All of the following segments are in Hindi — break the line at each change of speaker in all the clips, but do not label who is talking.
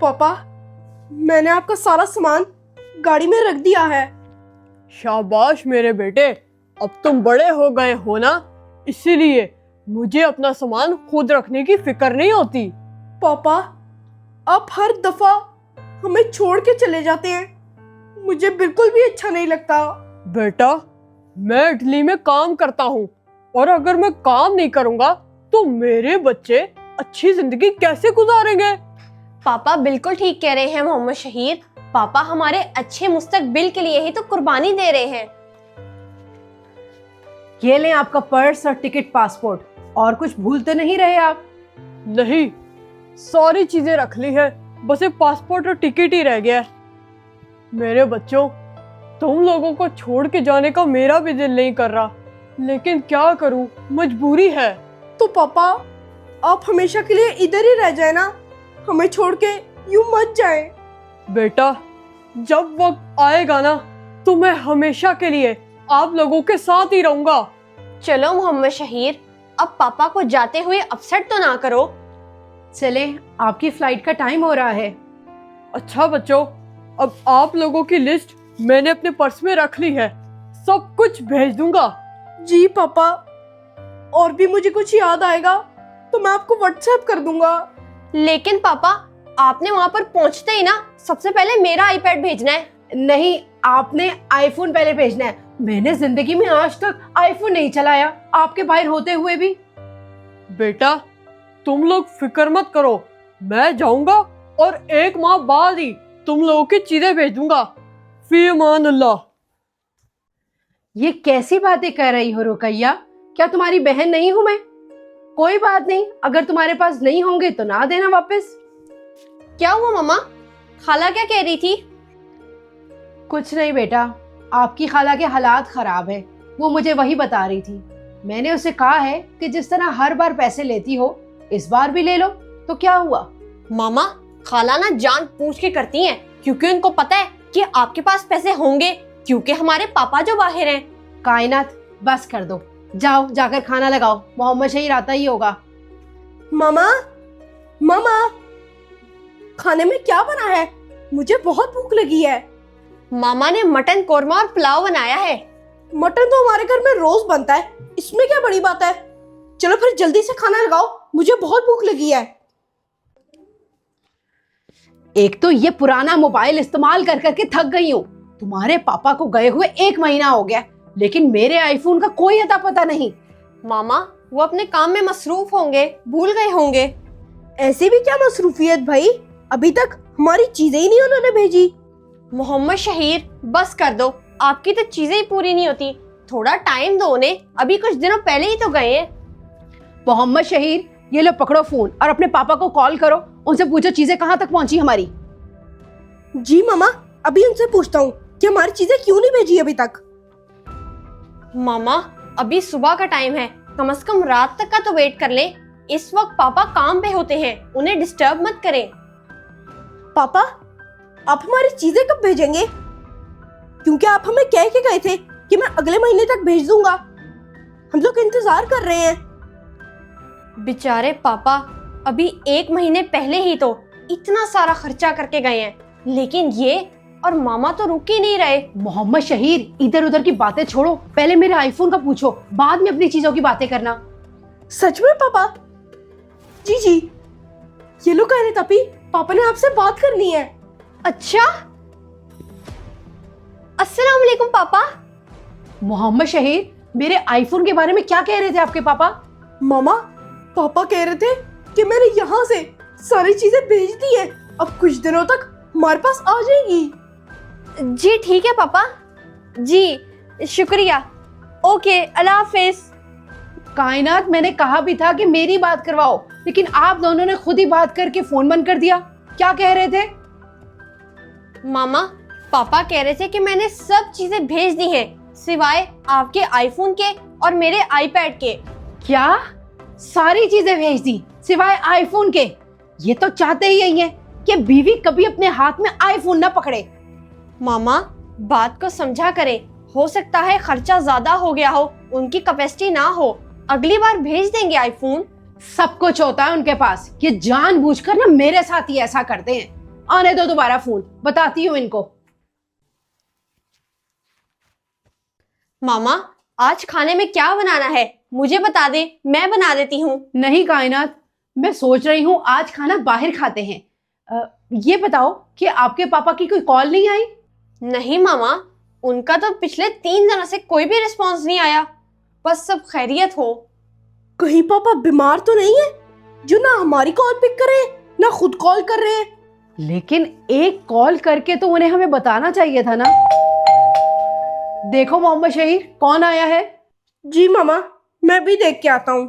पापा, मैंने आपका सारा सामान गाड़ी में रख दिया है।
शाबाश मेरे बेटे, अब तुम बड़े हो गए हो ना, इसीलिए मुझे अपना सामान खुद रखने की फिक्र नहीं होती।
पापा, आप हर दफा हमें छोड़ के चले जाते हैं, मुझे बिल्कुल भी अच्छा नहीं लगता।
बेटा, मैं इटली में काम करता हूँ और अगर मैं काम नहीं करूँगा तो मेरे बच्चे अच्छी जिंदगी कैसे गुजारेंगे?
पापा बिल्कुल ठीक कह रहे हैं मोहम्मद शहीर। पापा हमारे अच्छे मुस्तकबिल के लिए ही तो कुर्बानी दे रहे हैं।
ये लें आपका पर्स और टिकट, पासपोर्ट। और कुछ भूल तो नहीं रहे आप?
नहीं, सारी चीजें रख ली है, बस एक पासपोर्ट और टिकट ही रह गया है। मेरे बच्चों, तुम लोगों को छोड़ के जाने का मेरा भी दिल नहीं कर रहा, लेकिन क्या करूं, मजबूरी है।
तो पापा, आप हमेशा के लिए इधर ही रह जाए ना, हमें छोड़ के यूं मत जाए।
बेटा, जब वक्त आएगा ना तो मैं हमेशा के लिए आप लोगों के साथ ही रहूंगा।
चलो मोहम्मद शहीर, अब पापा को जाते हुए अपसेट तो ना करो।
चले, आपकी फ्लाइट का टाइम हो रहा है।
अच्छा बच्चों, अब आप लोगों की लिस्ट मैंने अपने पर्स में रख ली है, सब कुछ भेज दूंगा।
जी पापा, और भी मुझे कुछ याद आएगा तो मैं आपको व्हाट्सएप कर दूंगा।
लेकिन पापा, आपने वहाँ पर पहुँचते ही ना सबसे पहले मेरा आईपैड भेजना है।
नहीं, आपने आईफोन पहले भेजना है। मैंने जिंदगी में आज तक आईफोन नहीं चलाया, आपके बाहर होते हुए भी।
बेटा, तुम लोग फिक्र मत करो, मैं जाऊंगा और 1 माह बाद ही तुम लोगों की चीजें भेज दूंगा। फी अमान अल्लाह।
ये कैसी बातें कर रही हो रुकैया? क्या तुम्हारी बहन नहीं हूं मैं? कोई बात नहीं, अगर तुम्हारे पास नहीं होंगे तो ना देना वापस।
क्या हुआ मम्मा? खाला क्या कह रही थी?
कुछ नहीं बेटा, आपकी खाला के हालात खराब है, वो मुझे वही बता रही थी। मैंने उसे कहा है कि जिस तरह हर बार पैसे लेती हो, इस बार भी ले लो। तो क्या हुआ?
मामा, खाला ना जान पूछ के करती हैं, क्योंकि उनको पता है कि आपके पास पैसे होंगे, क्योंकि हमारे पापा जो बाहर हैं।
कायनात, बस कर दो, जाओ जाकर खाना लगाओ, मोहम्मद शहीर आता ही होगा।
मामा, मामा, खाने में क्या बना है? मुझे बहुत भूख लगी है।
मामा ने मटन कोरमा और पुलाव बनाया है।
मटन तो हमारे घर में रोज बनता है, इसमें क्या बड़ी बात है? चलो फिर जल्दी से खाना लगाओ, मुझे बहुत भूख लगी है।
एक तो ये पुराना मोबाइल इस्तेमाल कर करके थक गई हूँ। तुम्हारे पापा को गए हुए 1 महीना हो गया, लेकिन मेरे आईफोन का कोई अता पता नहीं।
मामा, वो अपने काम में मसरूफ होंगे, भूल गए होंगे।
ऐसे भी क्या मसरूफियत भाई, अभी तक हमारी चीजें ही नहीं उन्होंने भेजी।
मोहम्मद शहीर, बस कर दो, आपकी तो चीजें ही पूरी नहीं होती। थोड़ा टाइम दो उन्हें, अभी कुछ दिनों पहले ही तो गए हैं।
मोहम्मद शहीर, ये लो पकड़ो फोन और अपने पापा को कॉल करो, उनसे पूछो चीजें कहाँ तक पहुंची हमारी।
जी मामा, अभी उनसे पूछता हूँ कि हमारी चीजें क्यों नहीं भेजी अभी तक।
मामा, अभी सुबह का टाइम है, कम से कम रात तक का तो वेट कर ले। इस वक्त पापा काम पे होते हैं, उन्हें डिस्टर्ब मत करें।
पापा, आप हमारी चीजें कब भेजेंगे? क्योंकि आप हमें कह के गए थे कि मैं अगले महीने तक भेज दूंगा। हम लोग इंतजार कर रहे हैं।
बेचारे पापा, अभी 1 महीने पहले ही तो इतना सारा खर्चा करके गए हैं, लेकिन ये और मामा तो रुक ही नहीं रहे।
मोहम्मद शहीर, इधर उधर की बातें छोड़ो, पहले मेरे आईफोन का पूछो, बाद में अपनी चीजों की बातें करना।
सच में पापा? जी जी, ये लो कह रहे तपी, पापा ने आपसे बात करनी है।
अच्छा, अस्सलाम वालेकुम पापा।
मोहम्मद शहीर, मेरे आईफोन के बारे में क्या कह रहे थे आपके पापा?
मामा, पापा कह रहे थे कि मैंने यहाँ से सारी चीजें भेज दी है, अब कुछ दिनों तक हमारे पास आ जाएगी।
जी ठीक है पापा, जी शुक्रिया, ओके, अल्लाह हाफिज।
कायनात, मैंने कहा भी था कि मेरी बात करवाओ, लेकिन आप दोनों ने खुद ही बात करके फोन बंद कर दिया। क्या कह रहे थे?
मामा, पापा कह रहे थे कि मैंने सब चीजें भेज दी हैं, सिवाय आपके आईफोन के और मेरे आईपैड के।
क्या? सारी चीजें भेज दी सिवाय आईफोन के? ये तो चाहते ही यही है कि बीवी कभी अपने हाथ में आईफोन ना पकड़े।
मामा, बात को समझा करें, हो सकता है खर्चा ज्यादा हो गया हो, उनकी कैपेसिटी ना हो, अगली बार भेज देंगे आईफोन।
सब कुछ होता है उनके पास, ये जानबूझकर ना मेरे साथ ही ऐसा करते हैं। आने दो दोबारा फोन, बताती हूँ इनको।
मामा, आज खाने में क्या बनाना है मुझे बता दे, मैं बना देती हूँ।
नहीं कायनात, मैं सोच रही हूँ आज खाना बाहर खाते हैं। ये बताओ कि आपके पापा की कोई कॉल नहीं आई?
नहीं मामा, उनका तो पिछले 3 दिनों से कोई भी रिस्पॉन्स नहीं आया। बस सब खैरियत हो।
कहीं पापा बीमार तो नहीं है जो ना हमारी कॉल पिक करे ना खुद कॉल कर रहे हैं।
लेकिन एक कॉल करके तो उन्हें हमें बताना चाहिए था ना। देखो मोहम्मद शहीर, कौन आया है?
जी मामा, मैं भी देख के आता हूँ।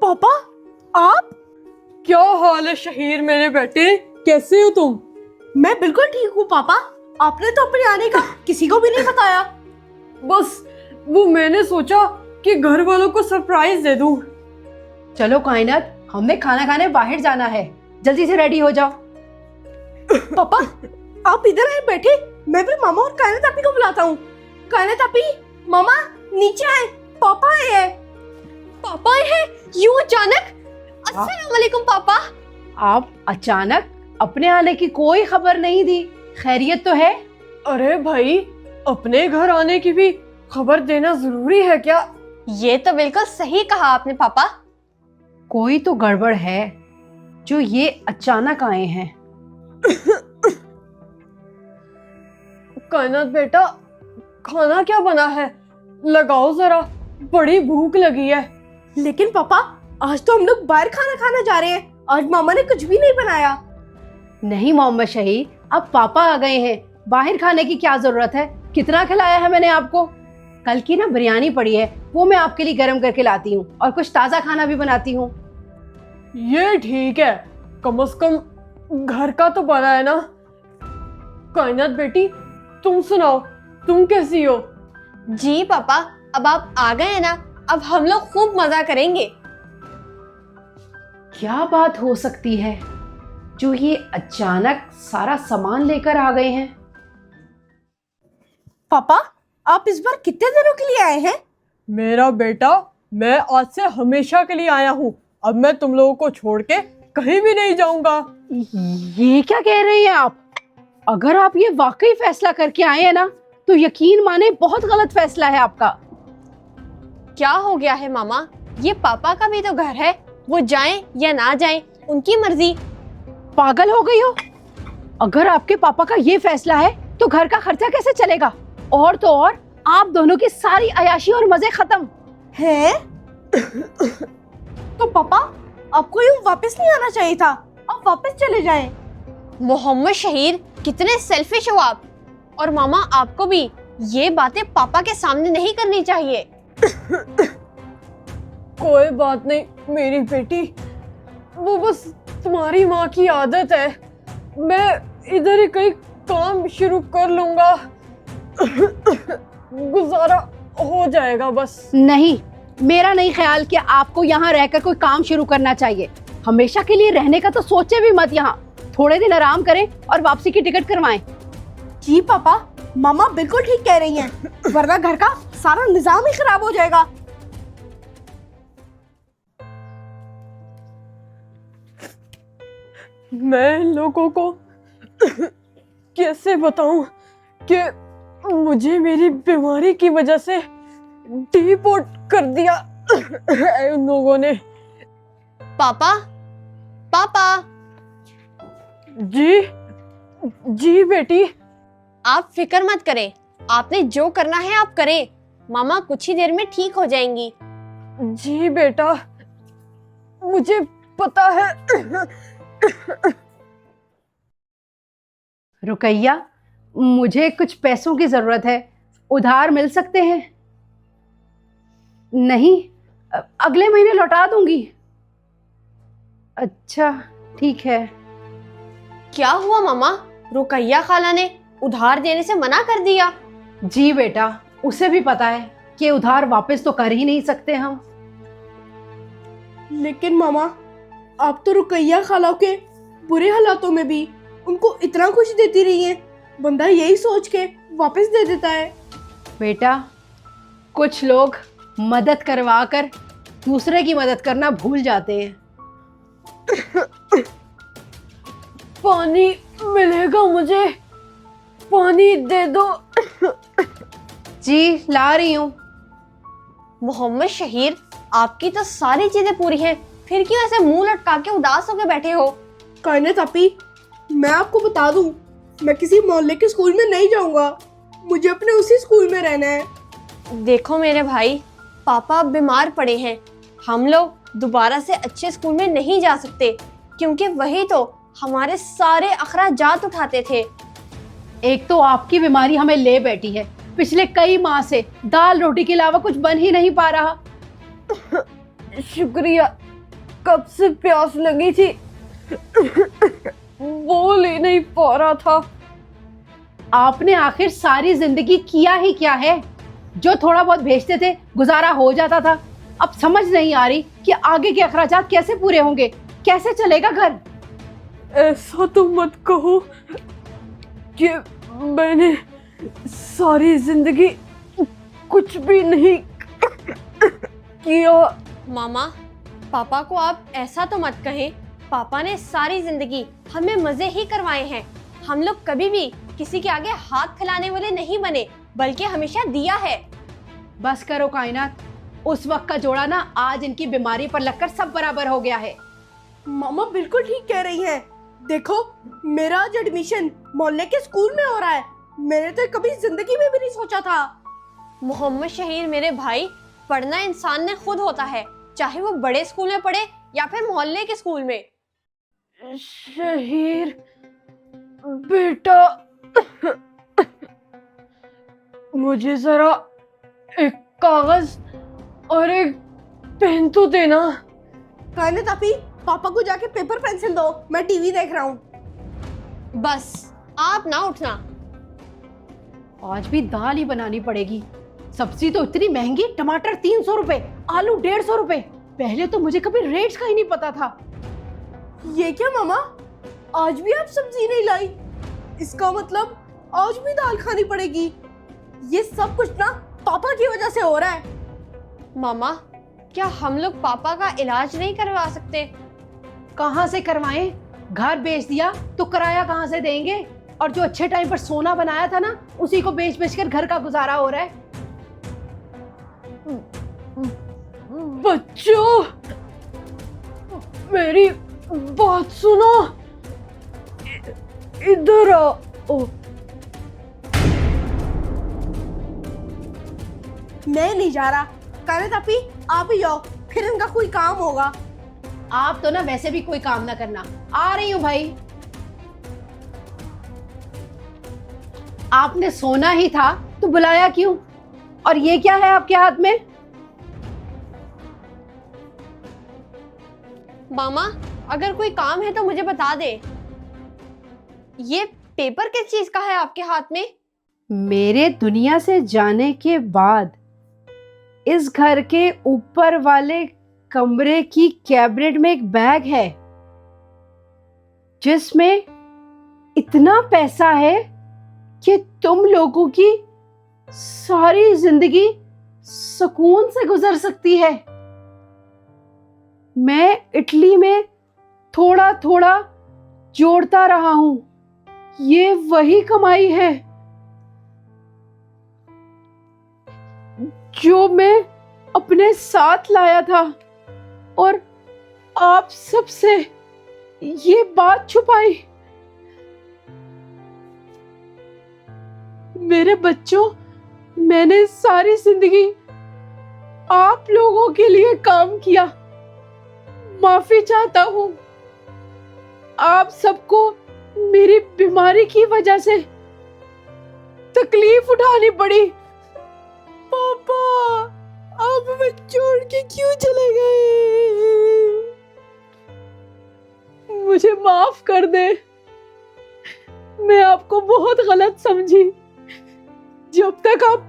पापा, आप?
क्या हाल है शहीर मेरे बेटे, कैसे हो तुम?
मैं बिल्कुल ठीक हूँ पापा। आपने तो अपने आने का किसी को भी नहीं बताया।
बस वो मैंने सोचा कि घर वालों को सरप्राइज दे दूं।
चलो कायनात, हमें खाना खाने बाहर जाना है, जल्दी से रेडी हो जाओ।
पापा, आप इधर आए बैठे, मैं भी मामा और कायनात आपी को बुलाता हूँ। कायनात आपी, मामा नीचे आए, पापा आए हैं।
पापा आए हैं यूं अचानक? अस्सलाम वालेकुम पापा।
आप अचानक? अपने आने की कोई खबर नहीं दी, खैरियत तो है?
अरे भाई, अपने घर आने की भी खबर देना जरूरी है क्या?
ये तो बिल्कुल सही कहा आपने पापा।
कोई तो गड़बड़ है जो ये अचानक आए हैं।
कायनात बेटा, खाना क्या बना है? लगाओ जरा, बड़ी भूख लगी है।
लेकिन पापा, आज तो हम लोग बाहर खाना खाना जा रहे हैं। आज मामा ने कुछ भी नहीं बनाया।
नहीं मोहम्मद शहीद, अब पापा आ गए हैं, बाहर खाने की क्या जरूरत है? कितना खिलाया है मैंने आपको? कल की ना बिरयानी पड़ी है, वो मैं आपके लिए गर्म करके लाती हूँ और कुछ ताज़ा खाना भी बनाती हूँ।
ये ठीक है, कम से कम घर का तो बना है ना। कायनात बेटी, तुम सुनाओ, तुम कैसी हो?
जी पापा, अब आप आ गए हैं ना, अब हम लोग खूब मजा करेंगे।
क्या बात हो सकती है जो ये अचानक सारा सामान लेकर आ गए हैं?
पापा, आप इस बार कितने दिनों के लिए आए हैं?
मेरा बेटा, मैं आज से हमेशा के लिए आया हूँ। अब मैं तुम लोगों को छोड़ के कहीं भी नहीं जाऊंगा।
ये क्या कह रही हैं आप? अगर आप ये वाकई फैसला करके आए हैं ना, तो यकीन माने बहुत गलत फैसला है आपका।
क्या हो गया है मामा? ये पापा का भी तो घर है, वो जाएं या ना जाएं उनकी मर्जी।
पागल हो गई हो? अगर आपके पापा का ये फैसला है तो घर का खर्चा कैसे चलेगा? और तो और आप दोनों की सारी अयाशी और मजे खत्म
हैं? तो पापा, आपको यूं वापस नहीं आना चाहिए था। आप वापस चले जाएं।
मोहम्मद शहीर, कितने सेल्फिश हो आप। और मामा, आपको भी ये बातें पापा के सामने नहीं करनी चाहिए।
कोई बात नहीं मेरी बेटी, वो बस तुम्हारी माँ की आदत है। मैं इधर ही कहीं काम शुरू कर लूंगा, गुजारा हो जाएगा बस।
नहीं, मेरा नहीं ख्याल कि आपको यहाँ रहकर कोई काम शुरू करना चाहिए। हमेशा के लिए रहने का तो सोचे भी मत। यहाँ थोड़े दिन आराम करें और वापसी की टिकट करवाएं।
जी पापा, मामा बिल्कुल ठीक कह रही हैं, वरना घर का सारा निजाम ही खराब हो जाएगा।
मैं इन लोगों को कैसे बताऊं कि मुझे मेरी बीमारी की वजह से डिपोर्ट कर दिया है उन लोगों ने।
पापा, पापा।
जी जी बेटी।
आप फिक्र मत करें, आपने जो करना है आप करें। मामा कुछ ही देर में ठीक हो जाएंगी।
जी बेटा, मुझे पता है।
रुकैया, मुझे कुछ पैसों की जरूरत है, उधार मिल सकते हैं? नहीं, अगले महीने लौटा दूंगी। अच्छा ठीक है।
क्या हुआ मामा? रुकैया खाला ने उधार देने से मना कर दिया?
जी बेटा, उसे भी पता है कि उधार वापस तो कर ही नहीं सकते हम।
लेकिन मामा, आप तो रुकैया खाला के बुरे हालातों में भी उनको इतना कुछ देती रही हैं, बंदा यही सोच के वापस दे देता है।
बेटा, कुछ लोग मदद करवा कर दूसरे की मदद करना भूल जाते हैं।
पानी मिलेगा मुझे? पानी दे दो।
जी ला रही हूँ।
मोहम्मद शहीर, आपकी तो सारी चीजें पूरी हैं, फिर क्यों ऐसे मुंह लटका के उदास होके बैठे हो?
कायनात आपी, मैं आपको बता दूं, मैं किसी मोहल्ले के स्कूल में नहीं जाऊंगा। मुझे अपने उसी स्कूल में रहना है।
देखो मेरे भाई, पापा अब बीमार पड़े हैं। हम लोग दोबारा से अच्छे स्कूल में नहीं जा सकते, क्योंकि वही तो हमारे सारे अखराजात उठाते थे।
एक तो आपकी बीमारी हमें ले बैठी है। पिछले कई माह से दाल रोटी के अलावा कुछ बन ही नहीं पा रहा।
शुक्रिया, कब से प्यास लगी थी, बोल ही नहीं पा रहा था।
आपने आखिर सारी जिंदगी किया ही क्या है? जो थोड़ा बहुत भेजते थे गुजारा हो जाता था। अब समझ नहीं आ रही कि आगे के अखराजात कैसे पूरे होंगे, कैसे चलेगा घर।
ऐसा तो मत कहो कि मैंने सारी जिंदगी कुछ भी नहीं किया।
मामा, पापा को आप ऐसा तो मत कहें। पापा ने सारी जिंदगी हमें मजे ही करवाए हैं। हम लोग कभी भी किसी के आगे हाथ फैलाने वाले नहीं बने, बल्कि हमेशा दिया है।
बस करो कायनात, उस वक्त का जोड़ा ना आज इनकी बीमारी पर लगकर सब बराबर हो गया है।
मामा बिल्कुल ठीक कह रही हैं। देखो, मेरा आज एडमिशन मोहल्ले के स्कूल में हो रहा है। मैंने तो कभी जिंदगी में भी नहीं सोचा था।
मोहम्मद शहीर मेरे भाई, पढ़ना इंसान ने खुद होता है, चाहे वो बड़े स्कूल में पढ़े या फिर मोहल्ले के स्कूल में।
शहीर बेटा, मुझे जरा एक कागज और एक पेन तो देना।
कायनात आपी, पापा को जाके पेपर पेंसिल दो, मैं टीवी देख रहा हूँ।
बस आप ना उठना।
आज भी दाल ही बनानी पड़ेगी। सब्जी तो इतनी महंगी, टमाटर 300 रुपए, आलू 150 रुपए। पहले तो मुझे कभी रेट्स का ही नहीं पता था।
ये क्या मामा, आज भी आप सब्जी नहीं लाई? इसका मतलब आज भी दाल खानी पड़ेगी। ये सब कुछ ना पापा की वजह से हो रहा है।
मामा, क्या हम लोग पापा का इलाज नहीं करवा सकते?
कहाँ से करवाएं? घर बेच दिया तो किराया कहाँ से देंगे? और जो अच्छे टाइम पर सोना बनाया था ना, उसी को बेच बेच कर घर का गुजारा हो रहा है।
बच्चों, मेरी बात सुनो, इधर आओ।
मैं नहीं जा रहा। कायनात आपी, आप ही जाओ, फिर इनका कोई काम होगा।
आप तो ना वैसे भी कोई काम ना करना। आ रही हूँ भाई। आपने सोना ही था तो बुलाया क्यों? और ये क्या है आपके हाथ में?
मामा, अगर कोई काम है तो मुझे बता दे। ये पेपर किस चीज का है आपके हाथ में?
मेरे दुनिया से जाने के बाद इस घर के ऊपर वाले कमरे की कैबिनेट में एक बैग है जिसमें इतना पैसा है कि तुम लोगों की सारी जिंदगी सुकून से गुजर सकती है। मैं इटली में थोड़ा थोड़ा जोड़ता रहा हूं। ये वही कमाई है जो मैं अपने साथ लाया था, और आप सबसे ये बात छुपाई। मेरे बच्चों, मैंने सारी जिंदगी आप लोगों के लिए काम किया। माफी चाहता हूं। आप सबको मेरी बीमारी की वजह से तकलीफ उठानी पड़ी।
पापा, आप हमें छोड़ के क्यों चले गए?
मुझे माफ कर दे। मैं आपको बहुत गलत समझी। जब तक आप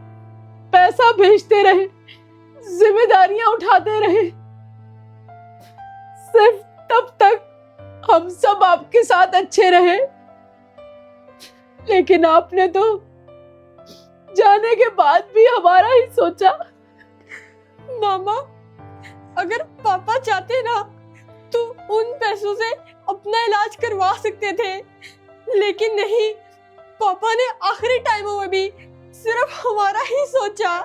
पैसा भेजते रहे, जिम्मेदारियां उठाते रहे, सिर्फ तब तक हम सब आपके साथ अच्छे रहे। लेकिन आपने तो जाने के बाद भी हमारा ही सोचा।
मामा, अगर पापा चाहते ना तो उन पैसों से अपना इलाज करवा सकते थे, लेकिन नहीं, पापा ने आखिरी टाइमों में भी सिर्फ हमारा ही सोचा।